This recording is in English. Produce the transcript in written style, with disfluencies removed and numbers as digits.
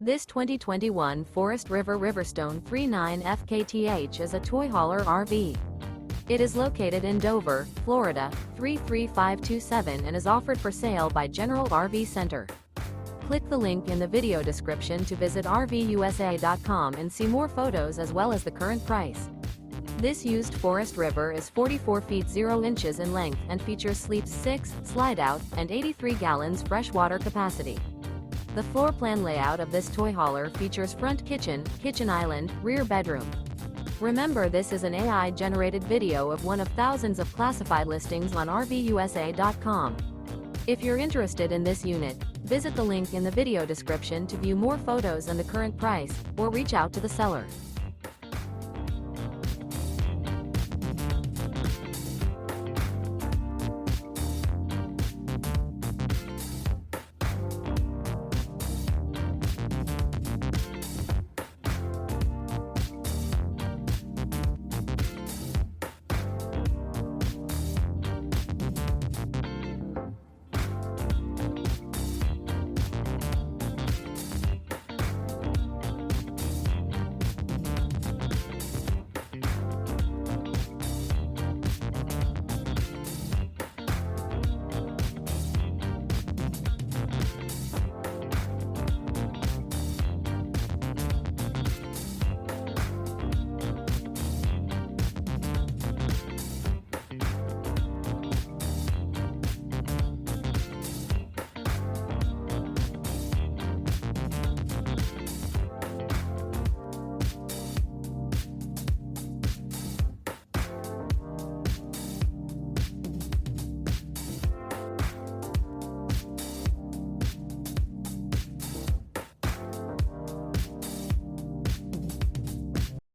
This 2021 Forest River RiverStone 39 FKTH is a toy hauler RV. It is located in Dover, Florida, 33527 and is offered for sale by General RV Center. Click the link in the video description to visit RVUSA.com and see more photos as well as the current price. This used Forest River is 44 feet 0 inches in length and features sleeps 6, Slideout, and 83 gallons freshwater capacity. The floor plan layout of this toy hauler features front kitchen, kitchen island, rear bedroom. Remember, this is an AI-generated video of one of thousands of classified listings on RVUSA.com. If you're interested in this unit, visit the link in the video description to view more photos and the current price, or reach out to the seller.